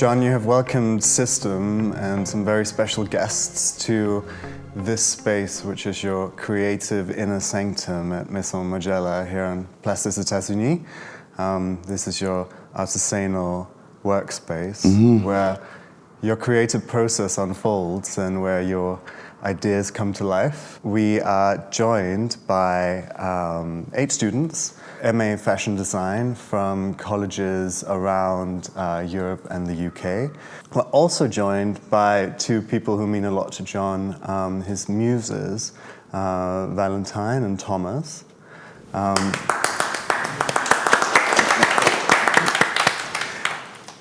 John, you have welcomed System and some very special guests to this space, which is your creative inner sanctum at Maison Margiela here on Place des États-Unis. This is your artisanal workspace where your creative process unfolds and where your ideas come to life. We are joined by 8 students, MA Fashion Design from colleges around Europe and the UK. We're also joined by 2 people who mean a lot to John, his muses, Valentin and Thomas.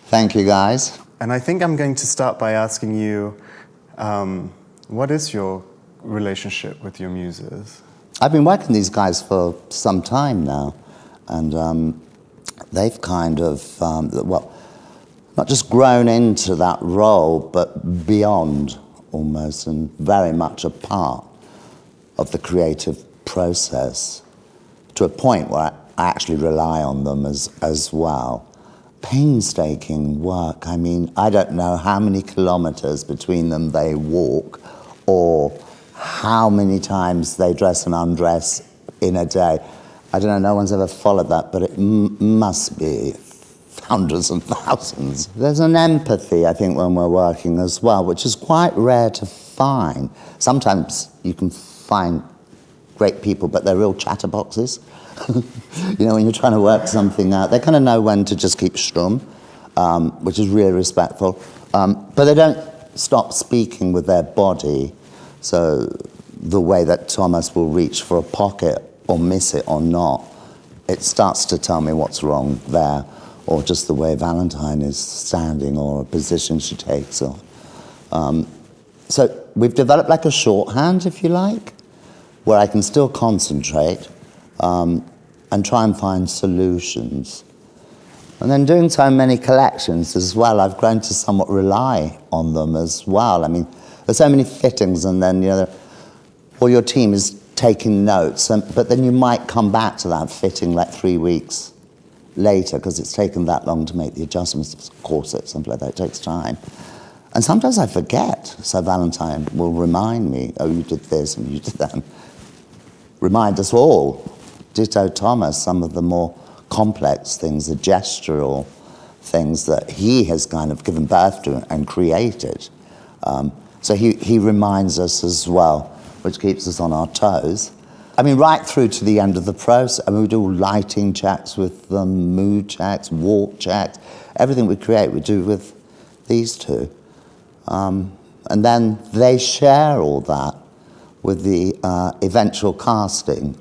Thank you, guys. And I think I'm going to start by asking you, what is your relationship with your muses? I've been working with these guys for some time now, and they've kind of, not just grown into that role, but beyond almost, and very much a part of the creative process, to a point where I actually rely on them as well. Painstaking work. I mean, I don't know how many kilometers between them they walk, or how many times they dress and undress in a day. I don't know, no one's ever followed that, but it must be hundreds and thousands. There's an empathy, I think, when we're working as well, which is quite rare to find. Sometimes you can find great people, but they're real chatterboxes. You know, when you're trying to work something out, they kind of know when to just keep stum, which is really respectful. But they don't stop speaking with their body. So the way that Thomas will reach for a pocket or miss it or not, it starts to tell me what's wrong there, or just the way Valentin is standing or a position she takes. Or, so we've developed like a shorthand, if you like, where I can still concentrate and try and find solutions. And then doing so many collections as well, I've grown to somewhat rely on them as well. I mean, there's so many fittings, and then, you know, all your team is taking notes, but then you might come back to that fitting like 3 weeks later because it's taken that long to make the adjustments, corset, something like that. It takes time. And sometimes I forget, so Valentin will remind me, oh, you did this and you did that. And remind us all. Ditto Thomas, some of the more complex things, the gestural things that he has kind of given birth to and created. So he reminds us as well, which keeps us on our toes. I mean, right through to the end of the process. I mean, we do lighting checks with them, mood checks, walk checks. Everything we create, we do with these 2. And then they share all that with the eventual casting.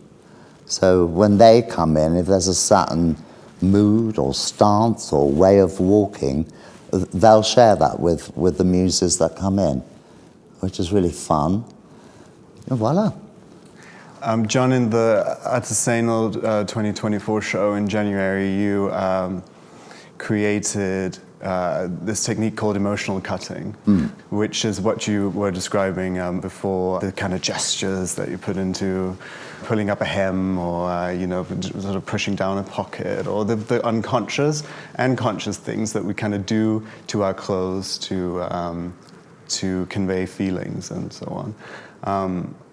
So when they come in, if there's a certain mood or stance or way of walking, they'll share that with the muses that come in, which is really fun. And voila. John, in the Artisanal 2024 show in January, you created this technique called emotional cutting, which is what you were describing before, the kind of gestures that you put into pulling up a hem, or you know, sort of pushing down a pocket, or the unconscious and conscious things that we kind of do to our clothes to convey feelings and so on.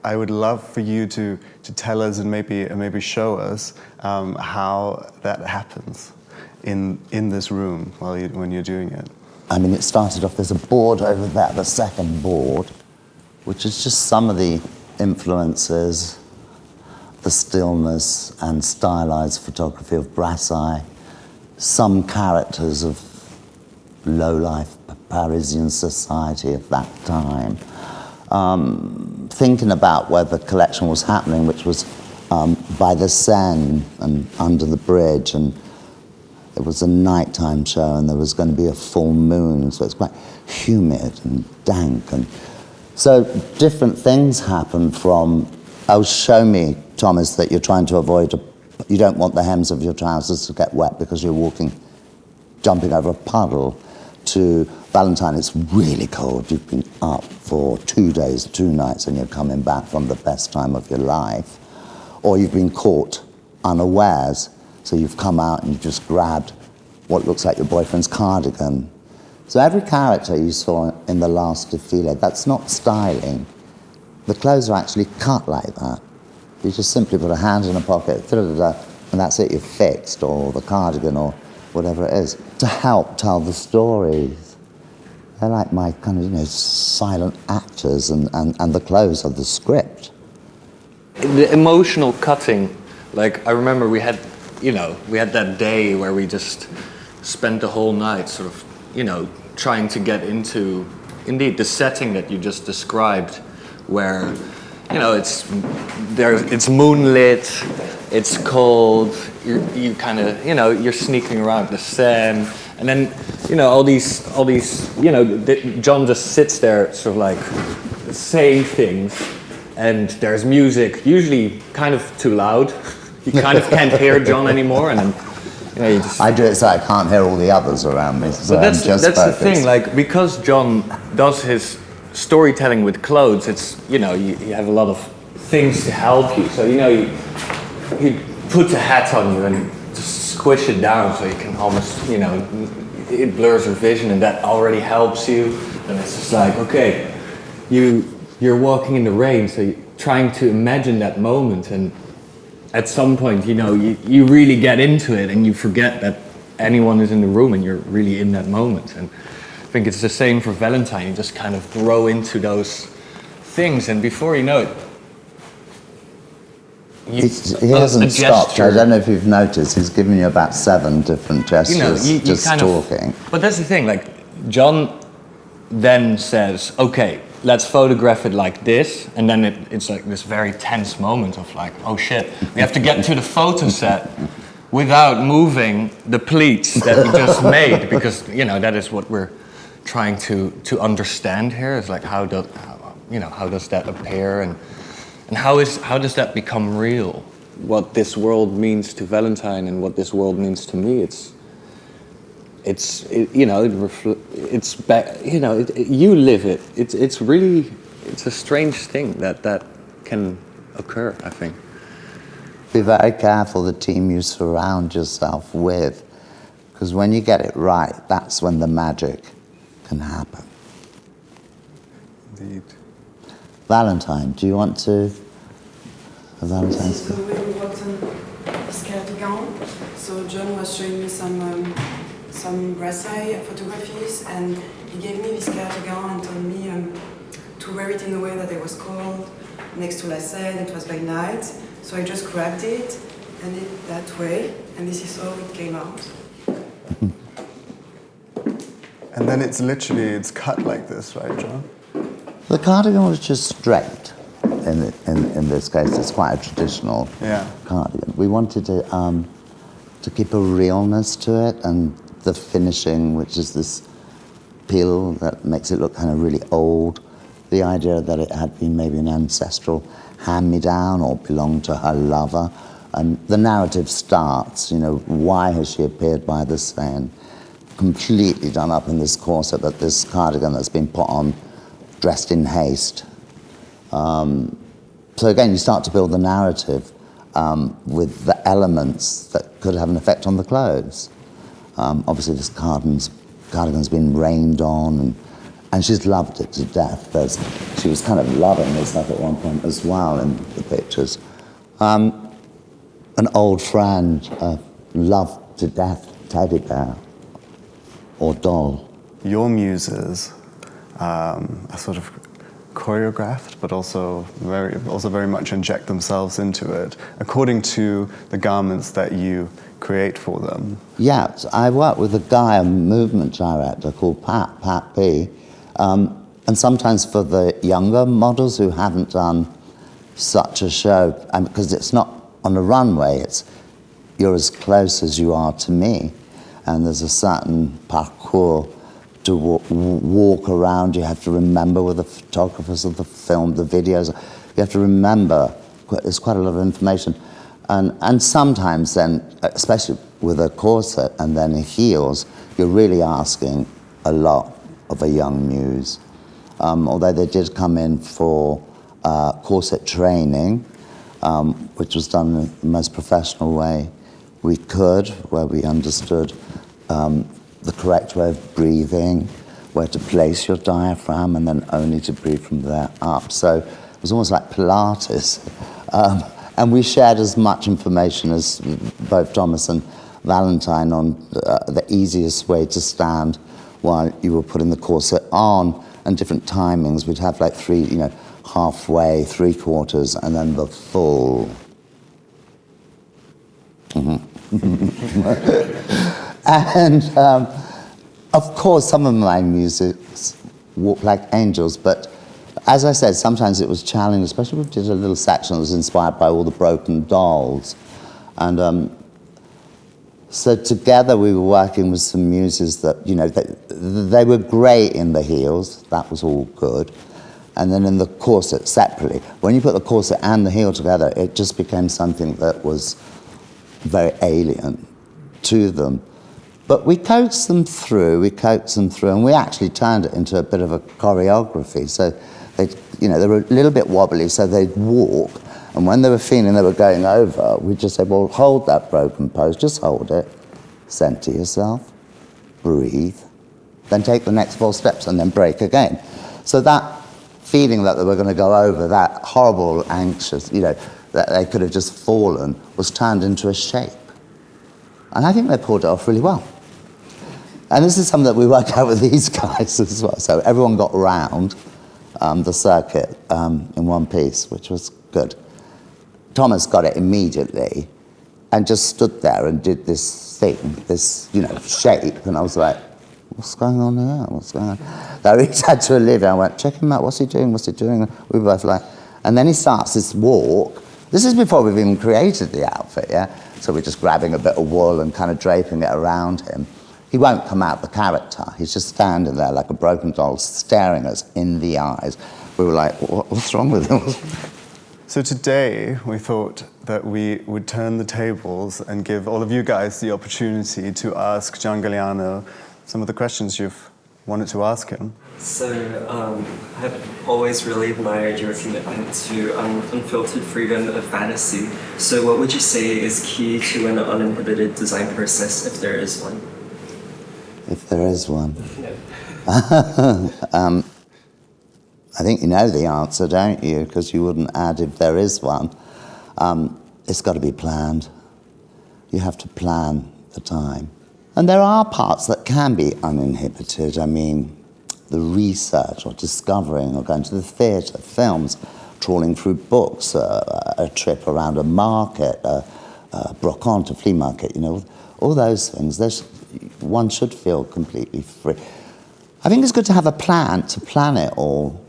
I would love for you to tell us and maybe show us how that happens in this room when you're doing it. I mean, it started off, there's a board over there, the second board, which is just some of the influences, the stillness and stylized photography of Brassai, some characters of low-life Parisian society of that time. Thinking about where the collection was happening, which was by the Seine and under the bridge, and it was a nighttime show and there was going to be a full moon, so it's quite humid and dank. And so different things happen from, oh, show me, Thomas, that you're trying to avoid, you don't want the hems of your trousers to get wet because you're jumping over a puddle, to Valentin, it's really cold, you've been up for 2 days, 2 nights, and you're coming back from the best time of your life. Or you've been caught unawares, so you've come out and you've just grabbed what looks like your boyfriend's cardigan So every character you saw in the last défilé, that's not styling. The clothes are actually cut like that. You just simply put a hand in a pocket, and that's it, you're fixed, or the cardigan, or whatever it is, to help tell the stories. They're like my kind of, you know, silent actors, and the clothes are the script. The emotional cutting, like I remember we had that day where we just spent the whole night sort of, you know, trying to get into, indeed, the setting that you just described, where, you know, it's moonlit, it's cold, you kind of, you know, you're sneaking around the Seine, and then, you know, all these, you know, John just sits there sort of like saying things, and there's music, usually kind of too loud. You kind of can't hear John anymore, and then, you know, you just... I do it so I can't hear all the others around me, so but that's focused. the thing, like, because John does his storytelling with clothes, it's, you know, you have a lot of things to help you. So, you know, he puts a hat on you and just squish it down so you can almost, you know, it blurs your vision, and that already helps you. And it's just like, okay, you're walking in the rain, so you're trying to imagine that moment, and at some point, you know, you really get into it and you forget that anyone is in the room and you're really in that moment. And I think it's the same for Valentine. You just kind of grow into those things, and before you know it, he hasn't stopped. I don't know if you've noticed, he's given you about 7 different gestures, you just kind talking. But that's the thing, like, John then says, okay, let's photograph it like this, and then it's like this very tense moment of like, oh shit, we have to get to the photo set without moving the pleats that we just made, because, you know, that is what we're trying to understand here, is like, how does that appear, and how does that become real? What this world means to Valentine and what this world means to me, you live it. It's really, it's a strange thing that can occur, I think. Be very careful the team you surround yourself with, because when you get it right, that's when the magic can happen. Indeed. Valentine, do you want to? Valentine's. So we worked on this cardigan. So John was showing me some Français photographies, and he gave me this cardigan and told me to wear it in the way that it was cold, next to la Seine. It was by night, so I just grabbed it and it that way, and this is how it came out. And then it's cut like this, right, John? The cardigan was just draped. In this case, it's quite a traditional cardigan. We wanted to keep a realness to it, and the finishing, which is this peel that makes it look kind of really old. The idea that it had been maybe an ancestral hand-me-down or belonged to her lover. And the narrative starts, you know, why has she appeared by the Seine? Completely done up in this corset, that this cardigan that's been put on, dressed in haste. So again, you start to build the narrative with the elements that could have an effect on the clothes. Obviously, this cardigan's been rained on, and she's loved it to death. She was kind of loving this stuff at one point as well in the pictures. An old friend, loved to death teddy bear or doll. Your muses are sort of choreographed, but also very much inject themselves into it according to the garments that you create for them. Yeah, so I work with a guy, a movement director called Pat P. And sometimes for the younger models who haven't done such a show, because it's not on a runway, you're as close as you are to me, and there's a certain parcours to walk around. You have to remember with the photographers of the film, the videos, you have to remember, there's quite a lot of information. And sometimes then, especially with a corset and then heels, you're really asking a lot of a young muse. Although they did come in for corset training, which was done in the most professional way we could, where we understood the correct way of breathing, where to place your diaphragm, and then only to breathe from there up. So it was almost like Pilates. And we shared as much information as both Thomas and Valentin on the easiest way to stand while you were putting the corset on, and different timings. We'd have like 3, halfway, 3/4, and then the full. And of course, some of my muses walk like angels, but as I said, sometimes it was challenging, especially when we did a little section that was inspired by all the broken dolls. And so together we were working with some muses that, they were great in the heels, that was all good. And then in the corset separately. When you put the corset and the heel together, it just became something that was very alien to them. But we coaxed them through, and we actually turned it into a bit of a choreography. So they were a little bit wobbly, so they'd walk, and when they were feeling they were going over, we'd just say, well, hold that broken pose, just hold it, center yourself, breathe, then take the next 4 steps, and then break again. So that feeling that they were going to go over, that horrible, anxious, that they could have just fallen, was turned into a shape. And I think they pulled it off really well. And this is something that we worked out with these guys as well. So everyone got round the circuit in one piece, which was good. Thomas got it immediately and just stood there and did this thing, this, shape. And I was like, what's going on here? What's going on? So I reached out to Olivia and went, check him out, what's he doing? What's he doing? And we were both like, and then he starts this walk. This is before we've even created the outfit, yeah? So we're just grabbing a bit of wool and kind of draping it around him. He won't come out the character. He's just standing there like a broken doll, staring us in the eyes. We were like, what's wrong with him? So today we thought that we would turn the tables and give all of you guys the opportunity to ask John Galliano some of the questions you've wanted to ask him. So I've always really admired your commitment to unfiltered freedom of fantasy. So what would you say is key to an uninhibited design process, if there is one? If there is one. Yeah. I think you know the answer, don't you? Because you wouldn't add if there is one. It's got to be planned. You have to plan the time. And there are parts that can be uninhibited. I mean, the research or discovering or going to the theatre, films, trawling through books, a trip around a market, a brocante, a flea market, all those things. One should feel completely free. I think it's good to have a plan, to plan it all,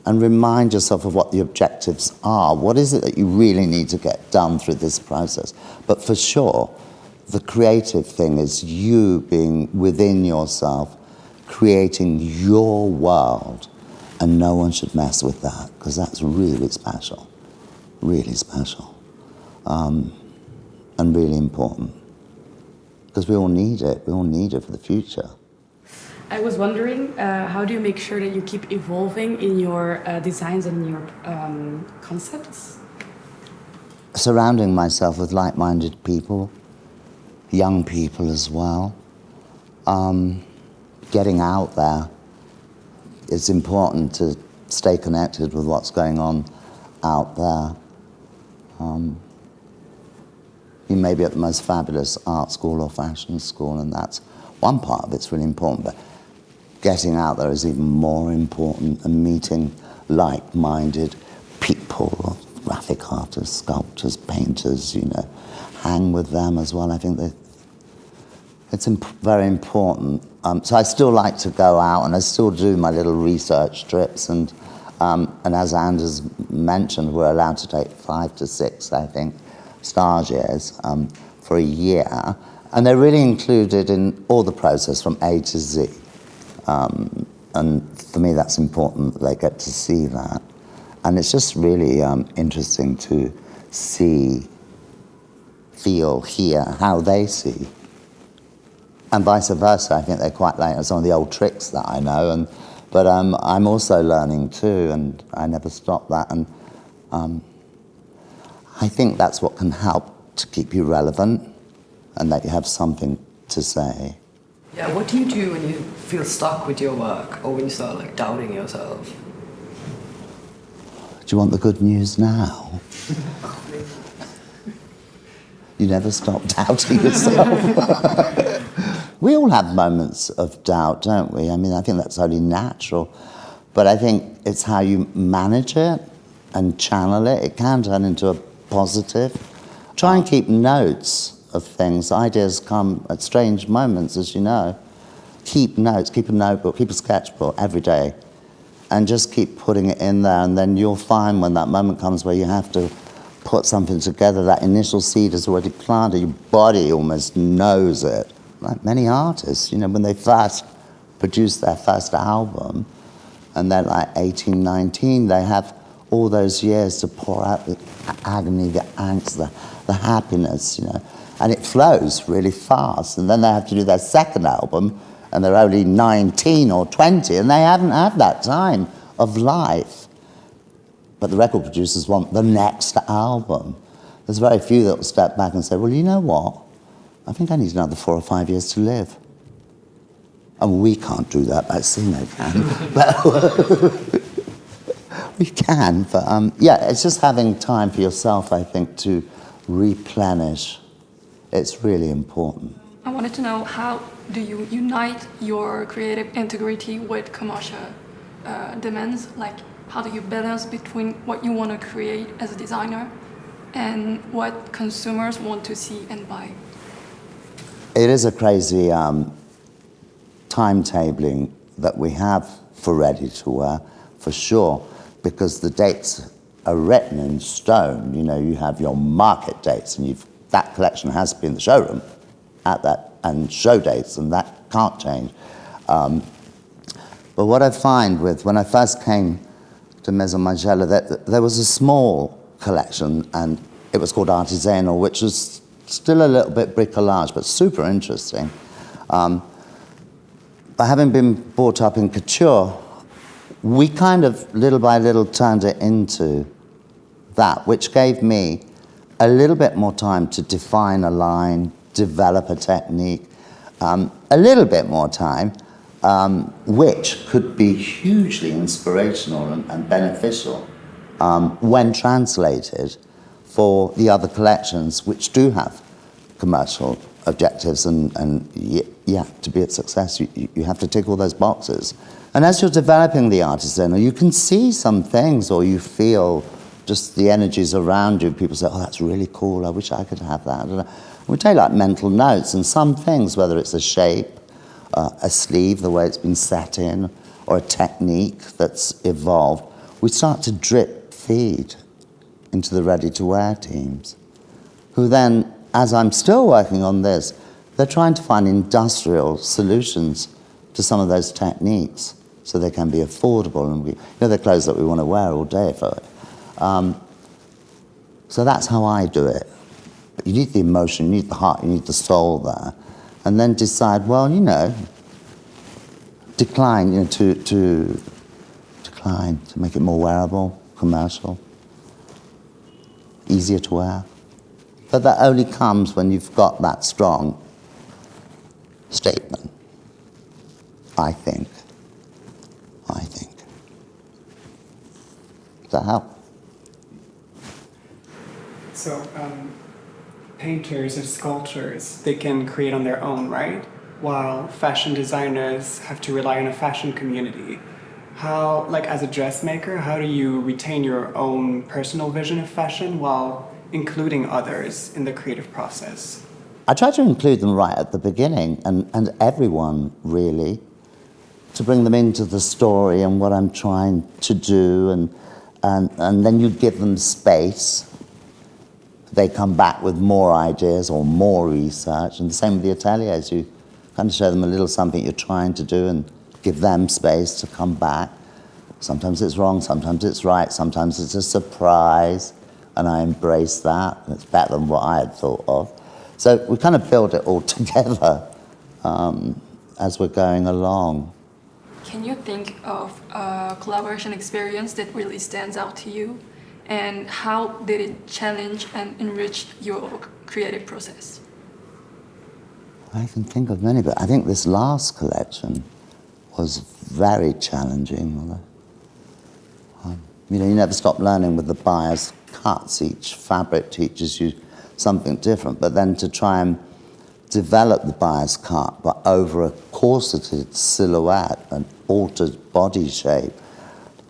and remind yourself of what the objectives are. What is it that you really need to get done through this process? But for sure, the creative thing is you being within yourself, creating your world, and no one should mess with that, because that's really special, and really important, because we all need it for the future. I was wondering, how do you make sure that you keep evolving in your designs and your concepts? Surrounding myself with like-minded people, young people as well. Getting out there. It's important to stay connected with what's going on out there. You may be at the most fabulous art school or fashion school, and that's one part of it's really important, but getting out there is even more important, and meeting like-minded people, graphic artists, sculptors, painters, hang with them as well. I think that it's very important. So I still like to go out, and I still do my little research trips, and as Anders mentioned, we're allowed to take 5 to 6, I think, stages for a year, and they're really included in all the process from A to Z. And for me, that's important that they get to see that. And it's just really interesting to see, feel, hear how they see. And vice versa, I think they quite like some of the old tricks that I know. But I'm also learning too, and I never stop that. And I think that's what can help to keep you relevant, and that you have something to say. Yeah, what do you do when you feel stuck with your work or when you start like doubting yourself? Do you want the good news now? You never stop doubting yourself. We all have moments of doubt, don't we? I mean, I think that's only natural. But I think it's how you manage it and channel it. It can turn into a positive. Try and keep notes of things. Ideas come at strange moments, as you know. Keep notes, keep a notebook, keep a sketchbook every day, and just keep putting it in there, and then you'll find when that moment comes where you have to put something together, that initial seed is already planted, your body almost knows it. Like many artists, you know, when they first produce their first album, and they're like 18, 19, they have all those years to pour out the agony, the angst, the happiness, you know, and it flows really fast. And then they have to do their second album, and they're only 19 or 20, and they haven't had that time of life. But the record producers want the next album. There's very few that will step back and say, well, you know what? I think I need another 4 or 5 years to live. And we can't do that, but Sino can. But we can, but yeah, it's just having time for yourself, I think, to replenish. It's really important. I wanted to know, how do you unite your creative integrity with commercial demands? Like, how do you balance between what you want to create as a designer and what consumers want to see and buy? It is a crazy timetabling that we have for ready-to-wear, for sure, because the dates are written in stone. You know, you have your market dates, and that collection has to be in the showroom at that, and show dates, and that can't change. But what I find when I first came to Maison Margiela, that there was a small collection, and it was called Artisanal, which was still a little bit bricolage, but super interesting. But having been brought up in couture, we kind of, little by little, turned it into that, which gave me a little bit more time to define a line, develop a technique, a little bit more time, which could be hugely inspirational and beneficial when translated for the other collections, which do have commercial objectives, and yeah, to be a success, you have to tick all those boxes. And as you're developing the artisanal, you can see some things, or you feel just the energies around you. People say, oh, that's really cool, I wish I could have that. And we take like mental notes, and some things, whether it's a shape, a sleeve, the way it's been set in, or a technique that's evolved, we start to drip feed into the ready-to-wear teams, who then, as I'm still working on this, they're trying to find industrial solutions to some of those techniques so they can be affordable, and they're clothes that we want to wear all day. So that's how I do it. But you need the emotion, you need the heart, you need the soul there, and then decide, well, decline, to decline, to make it more wearable, commercial, easier to wear. But that only comes when you've got that strong statement, I think. Does that help? So, painters or sculptors, they can create on their own, right? While fashion designers have to rely on a fashion community. How, like as a dressmaker, how do you retain your own personal vision of fashion while including others in the creative process? I try to include them right at the beginning, and everyone, really, to bring them into the story and what I'm trying to do, and then you give them space. They come back with more ideas or more research, and the same with the ateliers. You kind of show them a little something you're trying to do and give them space to come back. Sometimes it's wrong, sometimes it's right, sometimes it's a surprise, and I embrace that, and it's better than what I had thought of. So we kind of build it all together as we're going along. Can you think of a collaboration experience that really stands out to you? And how did it challenge and enrich your creative process? I can think of many, but I think this last collection was very challenging. You know, you never stop learning with the buyer's cuts. Each fabric teaches you something different, but then to try and develop the buyer's cut, but over a corseted silhouette and altered body shape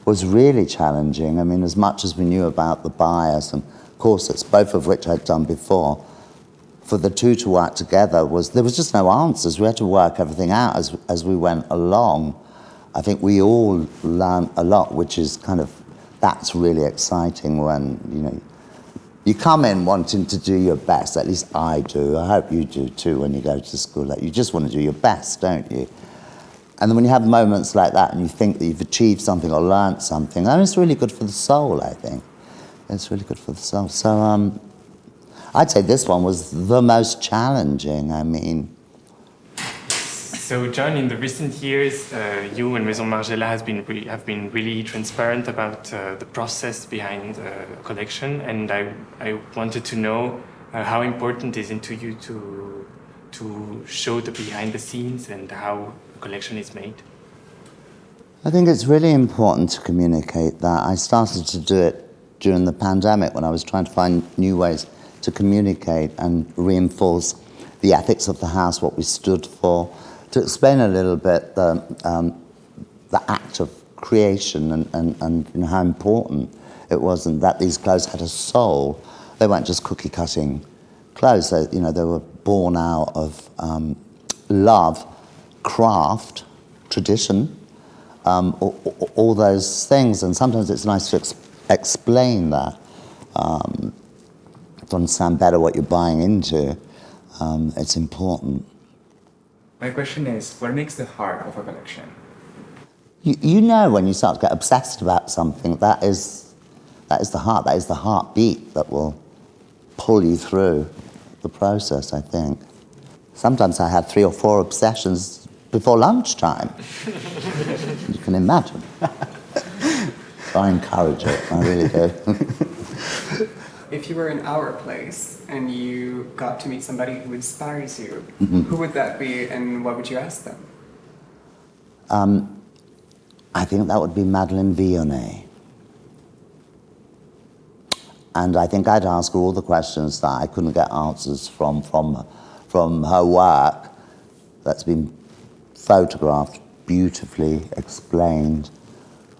was really challenging. I mean, as much as we knew about the bias and corsets, both of which I'd done before, for the two to work together there was just no answers. We had to work everything out as we went along. I think we all learned a lot, which is that's really exciting when, you know, you come in wanting to do your best. At least I do. I hope you do too when you go to school. Like, you just want to do your best, don't you? And then when you have moments like that and you think that you've achieved something or learned something, and it's really good for the soul, I think. It's really good for the soul. So I'd say this one was the most challenging. I mean, so, John, in the recent years, you and Maison Margiela have been really transparent about the process behind the collection, and I wanted to know how important is it to you to show the behind the scenes and how a collection is made. I think it's really important to communicate that. I started to do it during the pandemic when I was trying to find new ways to communicate and reinforce the ethics of the house, what we stood for. To explain a little bit the act of creation and you know, how important it was, and that these clothes had a soul. They weren't just cookie cutting clothes. They, you know, they were born out of love, craft, tradition, all those things. And sometimes it's nice to explain that to understand better what you're buying into. It's important. My question is, what makes the heart of a collection? You know when you start to get obsessed about something, that is the heart, that is the heartbeat that will pull you through the process, I think. Sometimes I have 3 or 4 obsessions before lunchtime. You can imagine. I encourage it, I really do. If you were in our place and you got to meet somebody who inspires you, Mm-hmm. who would that be and what would you ask them? I think that would be Madeleine Vionnet. And I think I'd ask her all the questions that I couldn't get answers from her work that's been photographed, beautifully explained.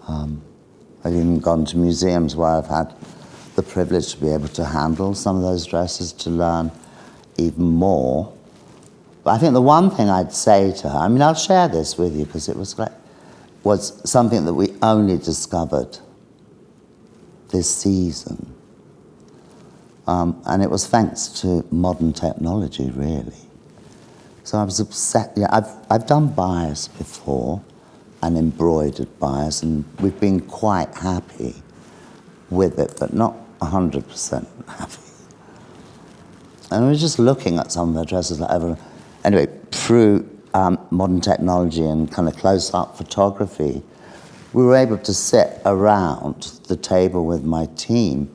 I've even gone to museums where I've had the privilege to be able to handle some of those dresses, to learn even more. But I think the one thing I'd say to her, I mean, I'll share this with you because it was great, was something that we only discovered this season. And it was thanks to modern technology, really. So I was upset. Yeah, I've done bias before, and embroidered bias, and we've been quite happy with it, but not 100% happy. And we were just looking at some of the dresses like ever. Anyway, through modern technology and kind of close-up photography, we were able to sit around the table with my team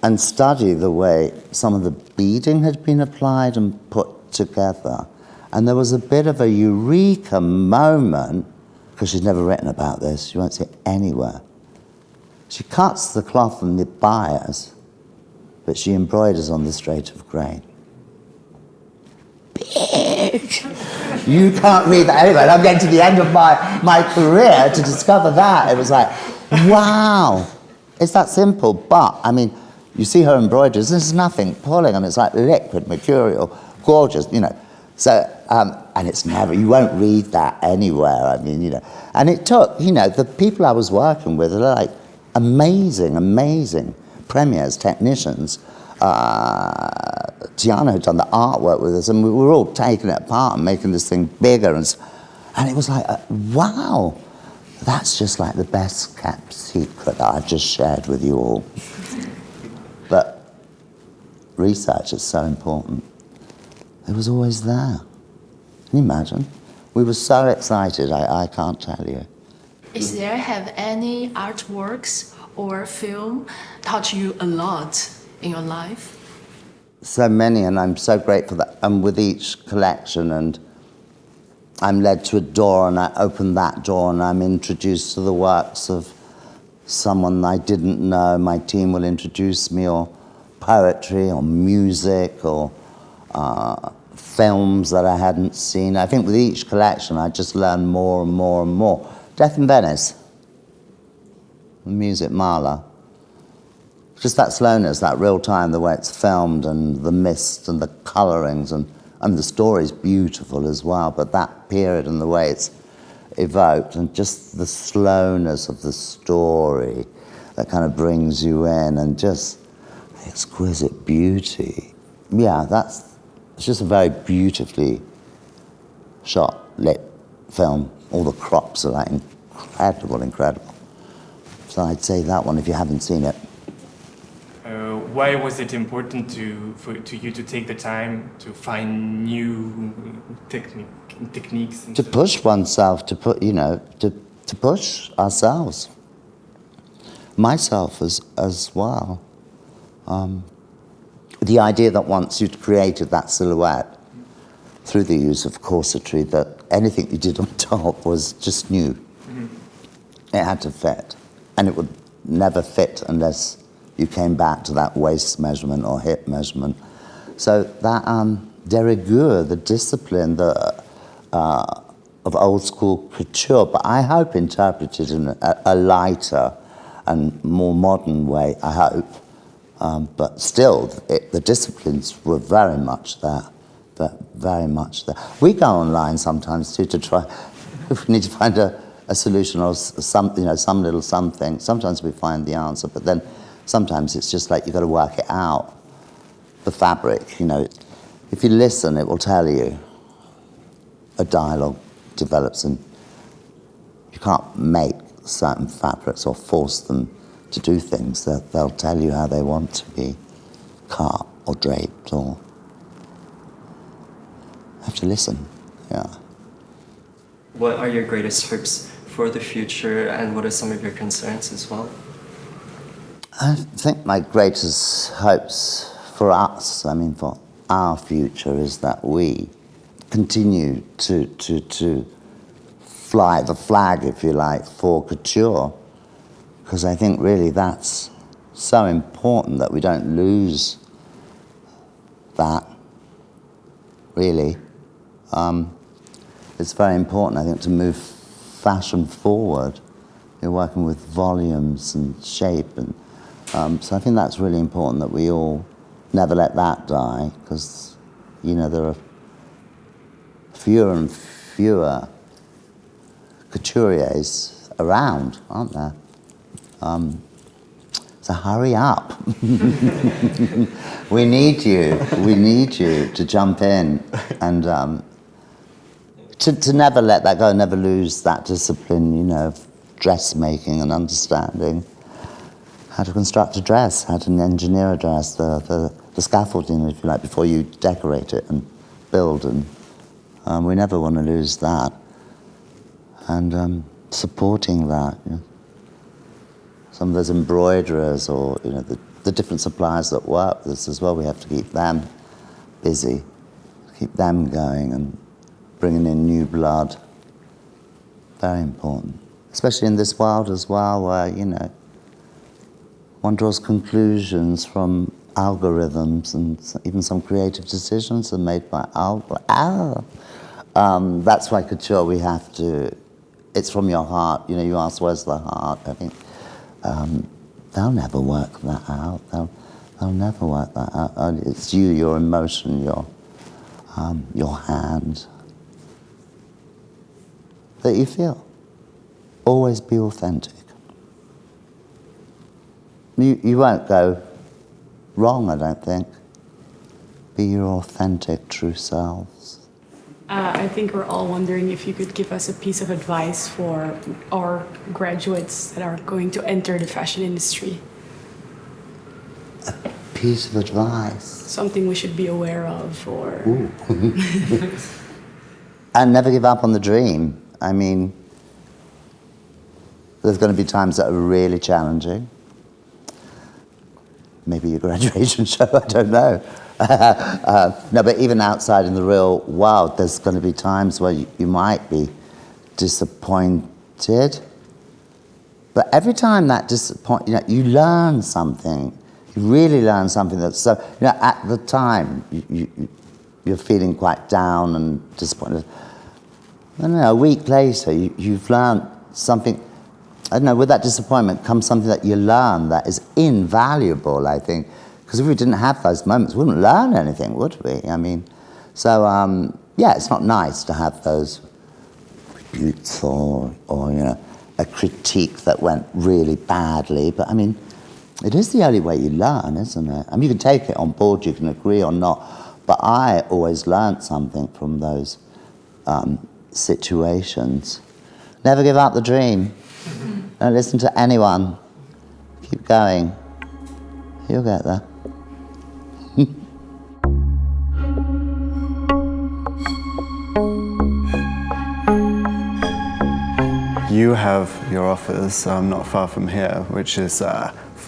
and study the way some of the beading had been applied and put together. And there was a bit of a eureka moment, because she's never written about this, you won't see it anywhere. She cuts the cloth and the bias, but she embroiders on the straight of grain. Big! You can't read that anyway. And I'm getting to the end of my career to discover that. It was like, wow, it's that simple. But, I mean, you see her embroideries, there's nothing pulling. I mean, it's like liquid, mercurial, gorgeous, you know. So, and it's never, you won't read that anywhere. I mean, you know. And it took, you know, the people I was working with are like amazing, amazing premiers, technicians. Tiana had done the artwork with us, and we were all taking it apart and making this thing bigger. And it was like, wow, that's just like the best kept secret that I've just shared with you all. But research is so important. It was always there. Can you imagine? We were so excited, I can't tell you. Is there have any artworks or film taught you a lot in your life? so many, and I'm so grateful that I'm with each collection, and I'm led to a door, and I open that door, and I'm introduced to the works of someone I didn't know. My team will introduce me, or poetry, or music, or films that I hadn't seen. I think with each collection, I just learn more and more and more. Death in Venice, the music Mahler. Just that slowness, that real time, the way it's filmed, and the mist, and the colorings, and the story's beautiful as well, but that period and the way it's evoked, and just the slowness of the story that kind of brings you in, and just the exquisite beauty. Yeah, it's just a very beautifully shot, lit film. All the crops are like incredible. So I'd say that one if you haven't seen it. Why was it important to you to take the time to find new techniques? To push oneself, to push ourselves. Myself as well. The idea that once you'd created that silhouette through the use of corsetry, that anything you did on top was just new. Mm-hmm. It had to fit, and it would never fit unless you came back to that waist measurement or hip measurement. So that de rigueur, the discipline of old school couture, but I hope interpreted in a lighter and more modern way, I hope. But still, the disciplines were very much there, very much there. We go online sometimes too to try, if we need to find a solution or some little something. Sometimes we find the answer, but then sometimes it's just like you've got to work it out. The fabric, if you listen, it will tell you. A dialogue develops, and you can't make certain fabrics or force them to do things. They'll tell you how they want to be cut or draped, or have to listen. Yeah. What are your greatest hopes for the future, and what are some of your concerns as well? I think my greatest hopes for us, for our future, is that we continue to fly the flag, if you like, for couture, because I think really that's so important that we don't lose that, really. It's very important, I think, to move fashion forward. You're working with volumes and shape, and so I think that's really important, that we all never let that die, because, there are fewer and fewer couturiers around, aren't there? So hurry up. We need you to jump in, and to never let that go, never lose that discipline, of dressmaking and understanding how to construct a dress, how to engineer a dress, the scaffolding, if you like, before you decorate it and build, and we never want to lose that. And supporting that, some of those embroiderers, or the different suppliers that work with us as well, we have to keep them busy, keep them going, and bringing in new blood. Very important, especially in this world as well, where one draws conclusions from algorithms, and even some creative decisions are made by algorithms. That's why couture, we have to, it's from your heart. You ask, where's the heart? I think they'll never work that out. They'll never work that out. It's you, your emotion, your hand, that you feel. Always be authentic. You won't go wrong, I don't think. Be your authentic, true selves. I think we're all wondering if you could give us a piece of advice for our graduates that are going to enter the fashion industry. A piece of advice? Something we should be aware of, or... And never give up on the dream. There's going to be times that are really challenging. Maybe your graduation show, I don't know. No, but even outside in the real world, there's going to be times where you might be disappointed. But every time that you learn something. You really learn something that's so, at the time, you're feeling quite down and disappointed. I don't know, a week later, you've learned something. I don't know, with that disappointment comes something that you learn that is invaluable, I think. Because if we didn't have those moments, we wouldn't learn anything, would we? I mean, so, yeah, it's not nice to have those rebukes or a critique that went really badly. But, I mean, it is the only way you learn, isn't it? I mean, you can take it on board, you can agree or not. But I always learned something from those situations. Never give up the dream. Don't listen to anyone. Keep going. You'll get there. You have your office not far from here, which is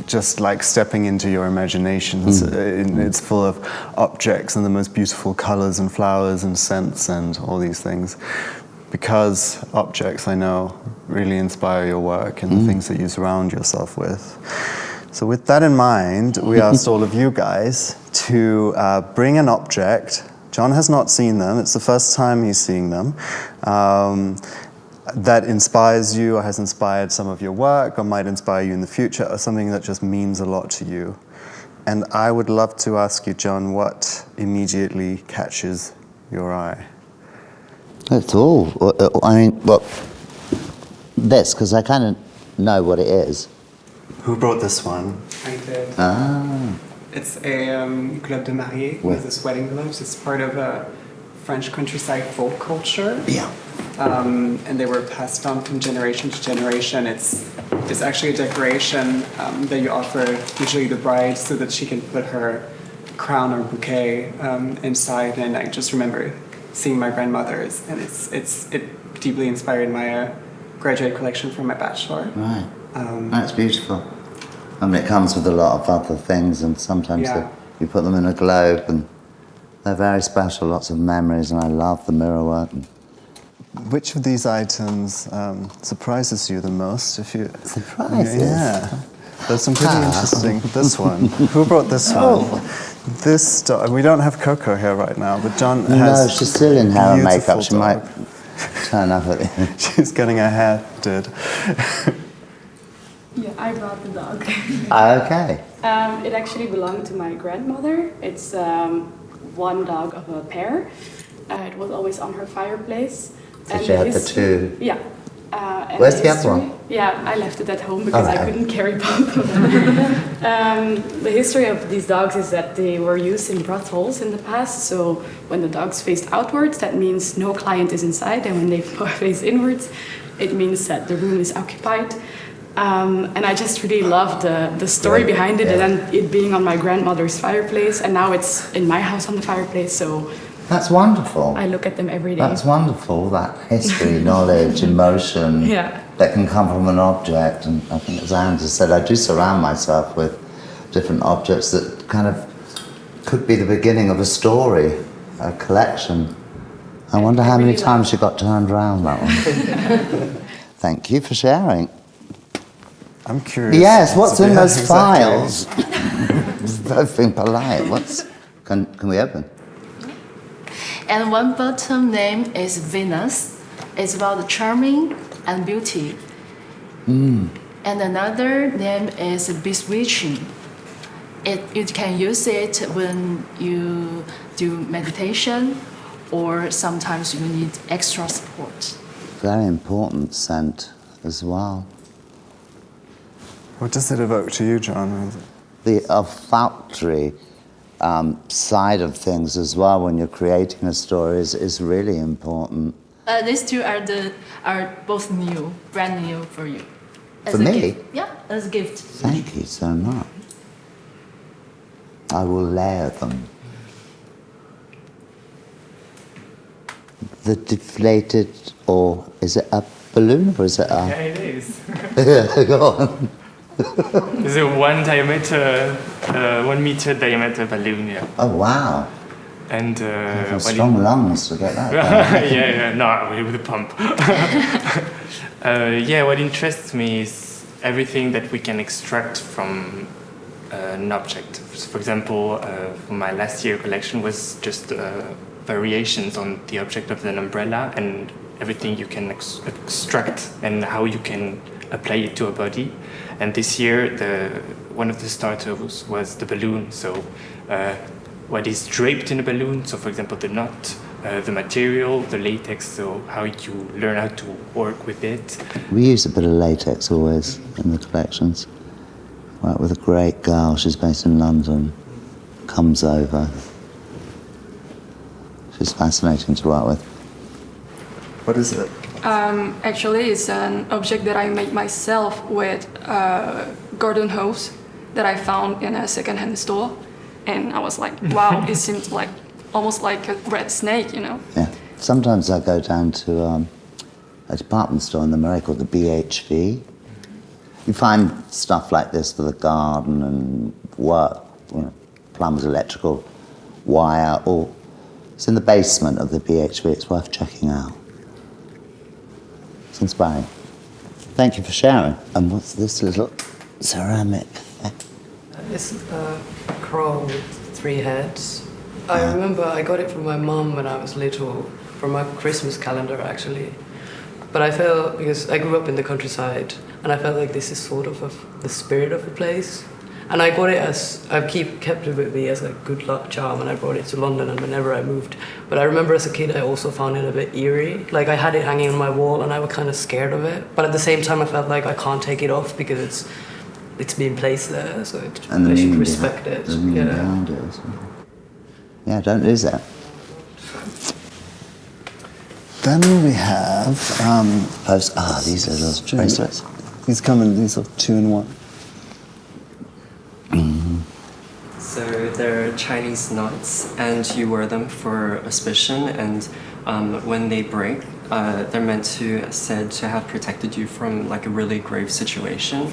just like stepping into your imaginations. It's full of objects and the most beautiful colors and flowers and scents and all these things. Because objects, I know, really inspire your work and the things that you surround yourself with. So with that in mind, we asked all of you guys to bring an object. John has not seen them. It's the first time he's seeing them. That inspires you or has inspired some of your work or might inspire you in the future, or something that just means a lot to you. And I would love to ask you, John, what immediately catches your eye? It's all. I mean, well, this, because I kind of know what it is. Who brought this one? I did. Ah. It's a globe de mariée with this wedding gloves. It's part of a French countryside folk culture. Yeah. And they were passed on from generation to generation. It's actually a decoration that you offer usually the bride so that she can put her crown or bouquet inside. And I just remember seeing my grandmother's, and it deeply inspired my graduate collection for my bachelor. Right. That's beautiful. I mean, it comes with a lot of other things, and sometimes you put them in a globe, and they're very special, lots of memories, and I love the mirror work. Which of these items surprises you the most? Surprises? Yeah. There's some pretty interesting. This one. Who brought this one? This dog. We don't have Coco here right now, but John has. No, she's still in hair and makeup. She dog. might turn up at the end. She's getting her hair did. Yeah, I brought the dog. Okay. It actually belonged to my grandmother. It's one dog of a pair. It was always on her fireplace. So she had the two. Yeah. Where's the other one? Yeah, I left it at home because I couldn't carry both of them. The history of these dogs is that they were used in brothels in the past. So when the dogs faced outwards, that means no client is inside. And when they face inwards, it means that the room is occupied. And I just really love the story behind it, and then it being on my grandmother's fireplace, and now it's in my house on the fireplace. So that's wonderful. I look at them every day. That's wonderful, that history, knowledge, emotion that can come from an object. And I think, as Auntie said, I do surround myself with different objects that kind of could be the beginning of a story, a collection. I wonder how many times you got turned around, that one. Thank you for sharing. I'm curious. Yes, what's in those files? Both being polite. Can we open? And one bottom name is Venus. It's about the charming and beauty. And another name is Bewitching. You can use it when you do meditation, or sometimes you need extra support. Very important scent as well. What does it evoke to you, John? The olfactory side of things as well when you're creating a story is really important. These two are both new, brand new for you. For me? Gift. Yeah, as a gift. Thank you so much. I will layer them. The deflated, or is it a balloon or is it a... Yeah, it is. Go on. It's a 1 meter diameter balloon, yeah. Oh, wow. And strong lungs to get that. yeah, no, with a pump. What interests me is everything that we can extract from an object. For example, for my last year collection was just variations on the object of an umbrella and everything you can extract and how you can apply it to a body. And this year, one of the starters was the balloon. So what is draped in a balloon? So for example, the knot, the material, the latex, so how you learn how to work with it. We use a bit of latex always in the collections. Work with a great girl, she's based in London, comes over. She's fascinating to work with. What is it? Actually, it's an object that I made myself with a garden hose that I found in a second-hand store. And I was like, wow, it seems like almost like a red snake, you know? Yeah. Sometimes I go down to a department store in the Marais called the BHV. You find stuff like this for the garden and work, you know, plumbers, electrical, wire, or it's in the basement of the BHV. It's worth checking out. It's inspiring. Thank you for sharing. And what's this little ceramic thing? It's a crow with 3 heads. I remember I got it from my mum when I was little, from my Christmas calendar actually. But I felt, because I grew up in the countryside, and I felt like this is sort of the spirit of the place. And I got it kept it with me as a good luck charm, and I brought it to London and whenever I moved. But I remember as a kid I also found it a bit eerie. Like I had it hanging on my wall and I was kind of scared of it. But at the same time I felt like I can't take it off because it's been placed there, so I should respect it. Behind it as well. Yeah, don't lose that. Then we have these little bracelets. These come in these are 2-in-1. So they're Chinese knots, and you wear them for auspicion, and when they break, they're meant said to have protected you from like a really grave situation,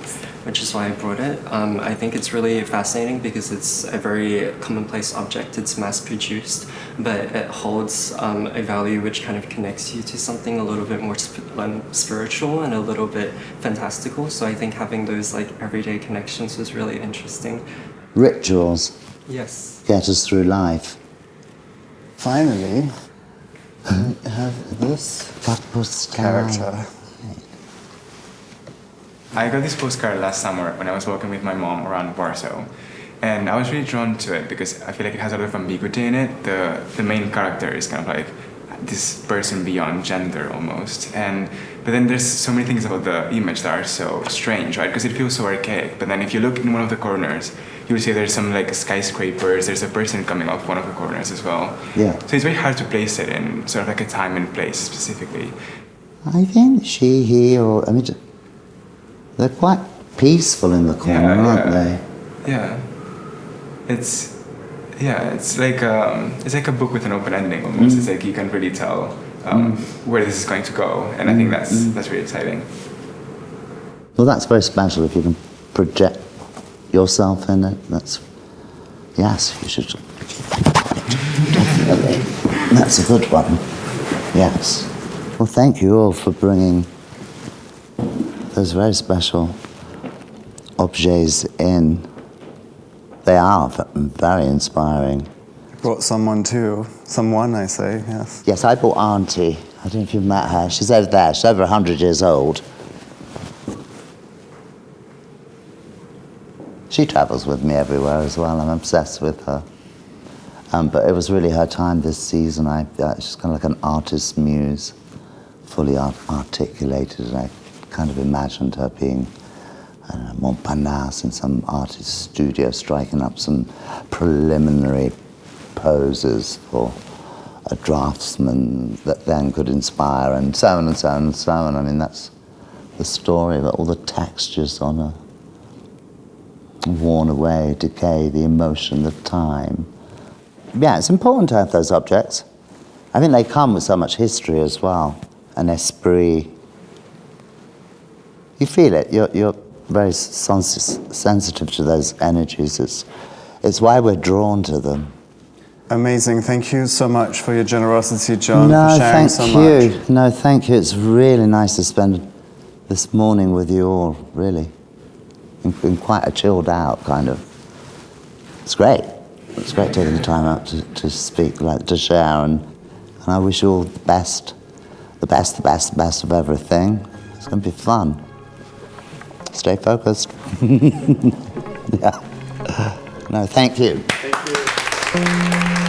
which is why I brought it. I think it's really fascinating because it's a very commonplace object. It's mass-produced, but it holds a value which kind of connects you to something a little bit more spiritual and a little bit fantastical. So I think having those like everyday connections was really interesting. Rituals. Yes. Get us through life. Finally, we have this character. I got this postcard last summer when I was walking with my mom around Warsaw. And I was really drawn to it because I feel like it has a lot of ambiguity in it. The main character is kind of like this person beyond gender almost. But then there's so many things about the image that are so strange, right? Because it feels so archaic. But then if you look in one of the corners, you will see there's some like skyscrapers, there's a person coming off one of the corners as well. Yeah. So it's very hard to place it in sort of like a time and place specifically. I think she, he, they're quite peaceful in the corner, aren't they? Yeah. It's like a book with an open ending almost. It's like you can really tell where this is going to go, and I think that's really exciting. Well, that's very special if you can project yourself in it. Yes, you should. Definitely. That's a good one. Yes. Well, thank you all for bringing those very special objets in. They are very inspiring. You brought someone too. Someone, I say, yes. Yes, I brought Auntie. I don't know if you've met her. She's over there. She's over 100 years old. She travels with me everywhere as well. I'm obsessed with her. But it was really her time this season. She's kind of like an artist's muse, fully articulated, and I kind of imagined her being Montparnasse in some artist's studio, striking up some preliminary poses for a draftsman that then could inspire, and so on and so on and so on. I mean, that's the story of it, all the textures on her, worn away, decay, the emotion, the time. Yeah, it's important to have those objects. I think they come with so much history as well, an esprit. You feel it. You're very sensitive to those energies. It's why we're drawn to them. Amazing. Thank you so much for your generosity, John, No, for sharing thank so you. much. No, thank you. It's really nice to spend this morning with you all, really. In quite a chilled out kind of. It's great. It's great taking the time out to speak, like to share, and I wish you all the best of everything. It's going to be fun. Stay focused. Yeah. No, thank you. Thank you.